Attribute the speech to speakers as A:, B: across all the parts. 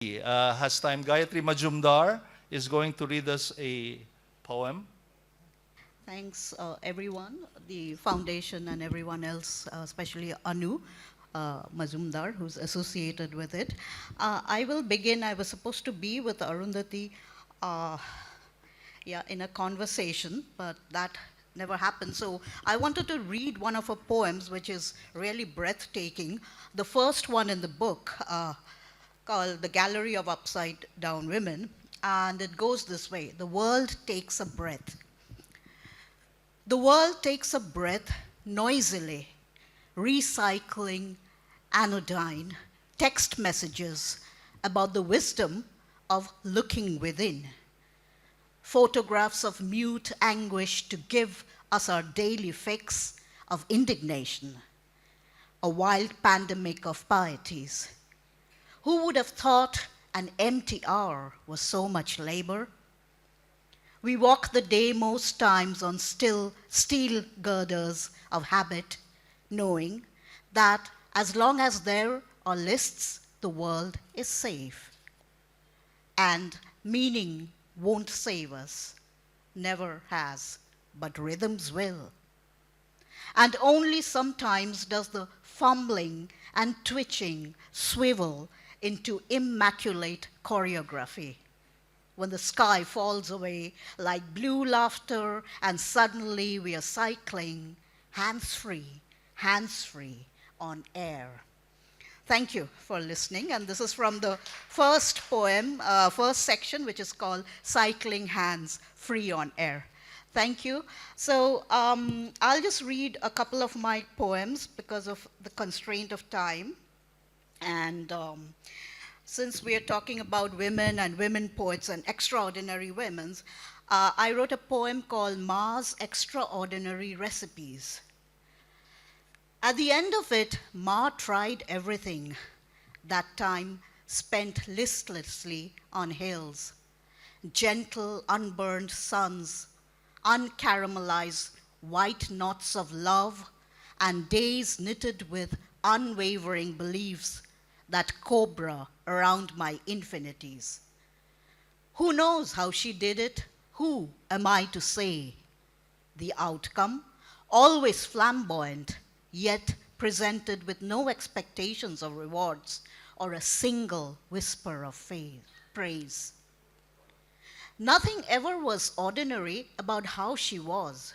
A: Has time. Gayatri Majumdar is going to read us a poem.
B: Thanks, everyone, the foundation and everyone else, especially Anu Majumdar, who's associated with it. I will begin. I was supposed to be with Arundhati in a conversation, but that never happened. So I wanted to read one of her poems, which is really breathtaking. The first one in the book, called The Gallery of Upside Down Women. And it goes this way: the world takes a breath. The world takes a breath noisily, recycling anodyne text messages about the wisdom of looking within. Photographs of mute anguish to give us our daily fix of indignation. A wild pandemic of pieties. Who would have thought an empty hour was so much labor? We walk the day most times on steel girders of habit, knowing that as long as there are lists, the world is safe. And meaning won't save us, never has, but rhythms will. And only sometimes does the fumbling and twitching swivel into immaculate choreography. When the sky falls away like blue laughter and suddenly we are cycling hands-free on air. Thank you for listening. And this is from the first poem, first section, which is called Cycling Hands Free on Air. Thank you. So I'll just read a couple of my poems because of the constraint of time. And since we are talking about women and women poets and extraordinary women, I wrote a poem called Ma's Extraordinary Recipes. At the end of it, Ma tried everything. That time spent listlessly on hills, gentle, unburned suns, uncaramelized white knots of love, and days knitted with unwavering beliefs that cobra around my infinities. Who knows how she did it? Who am I to say? The outcome, always flamboyant, yet presented with no expectations of rewards or a single whisper of praise. Nothing ever was ordinary about how she was.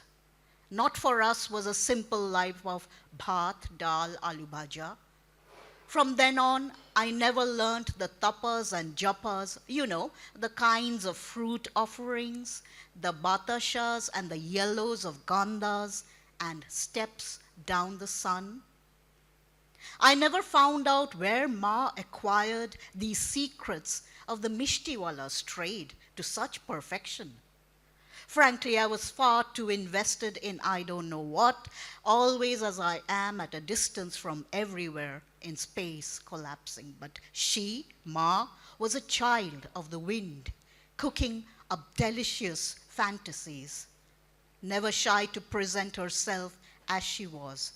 B: Not for us was a simple life of bhat, dal, aloo bhaja. From then on, I never learnt the tapas and japas, the kinds of fruit offerings, the batashas and the yellows of gandhas and steps down the sun. I never found out where Ma acquired these secrets of the Mishtiwala's trade to such perfection. Frankly, I was far too invested in I don't know what, always as I am at a distance from everywhere in space collapsing. But she, Ma, was a child of the wind, cooking up delicious fantasies, never shy to present herself as she was.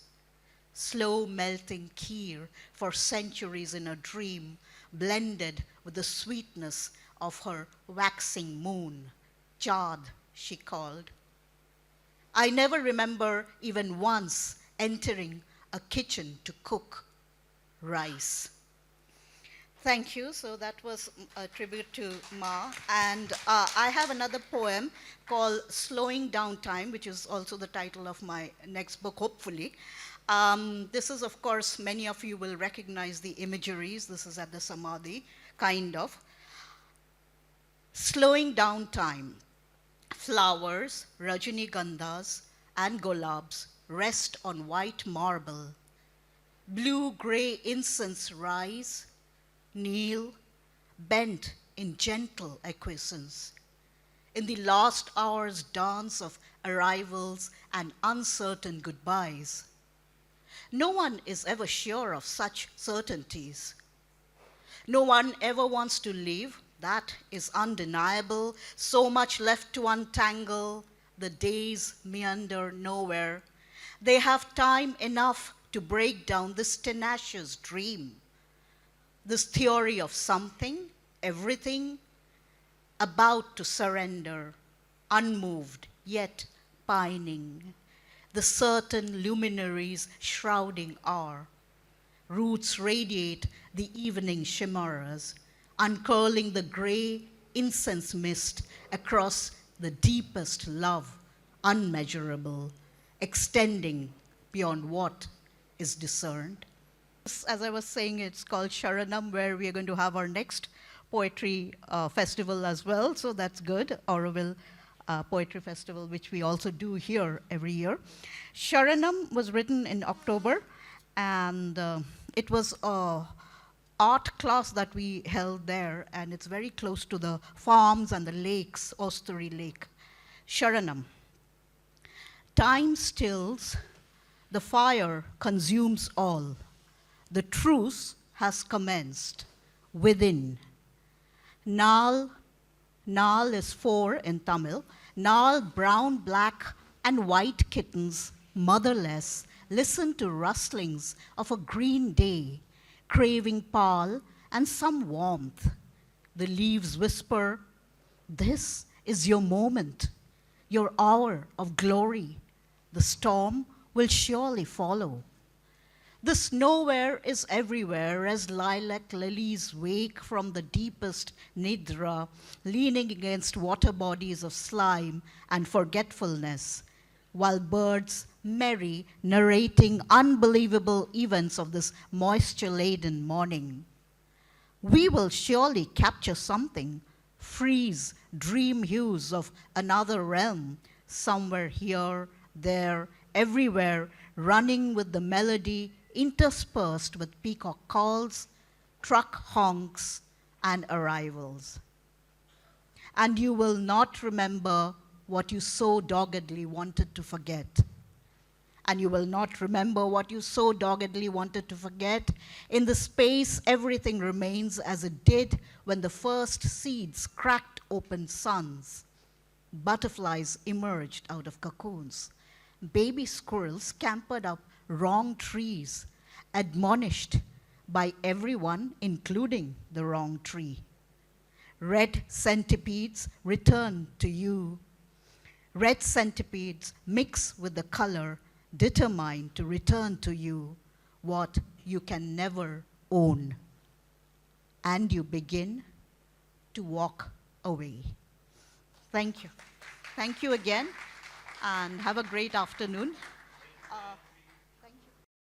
B: Slow melting kheer for centuries in a dream, blended with the sweetness of her waxing moon. Chad, she called. I never remember even once entering a kitchen to cook rice. Thank you. So that was a tribute to Ma. And I have another poem called Slowing Down Time, which is also the title of my next book, hopefully. This is, of course, many of you will recognize the imageries. This is at the Samadhi, kind of. Slowing down time. Flowers, rajinigandhas, and golabs rest on white marble. Blue-gray incense rise, kneel, bent in gentle acquiescence. In the last hour's dance of arrivals and uncertain goodbyes. No one is ever sure of such certainties. No one ever wants to leave. That is undeniable. So much left to untangle. The days meander nowhere. They have time enough to break down this tenacious dream. This theory of something everything about to surrender, unmoved, yet pining. The certain luminaries shrouding our roots radiate the evening chimeras, uncurling the gray incense mist across the deepest love, unmeasurable, extending beyond what is discerned. As I was saying, it's called Sharanam, where we are going to have our next poetry festival as well, so that's good. Auroville Poetry Festival, which we also do here every year. Sharanam was written in October, and it was a art class that we held there, and it's very close to the farms and the lakes, Osturi Lake. Sharanam. Time stills, the fire consumes all. The truce has commenced within. Nal is four in Tamil. Nal, brown, black, and white kittens, motherless, listen to rustlings of a green day, craving pal and some warmth. The leaves whisper, "This is your moment, your hour of glory. The storm will surely follow." This nowhere is everywhere as lilac lilies wake from the deepest nidra, leaning against water bodies of slime and forgetfulness, while birds merry, narrating unbelievable events of this moisture-laden morning. We will surely capture something, freeze dream hues of another realm, somewhere here, there, everywhere, running with the melody interspersed with peacock calls, truck honks, and arrivals. And you will not remember what you so doggedly wanted to forget. And you will not remember what you so doggedly wanted to forget. In the space, everything remains as it did when the first seeds cracked open suns. Butterflies emerged out of cocoons. Baby squirrels scampered up wrong trees, admonished by everyone, including the wrong tree. Red centipedes return to you. Red centipedes mix with the color, determined to return to you what you can never own. And you begin to walk away. Thank you. Thank you again, and have a great afternoon.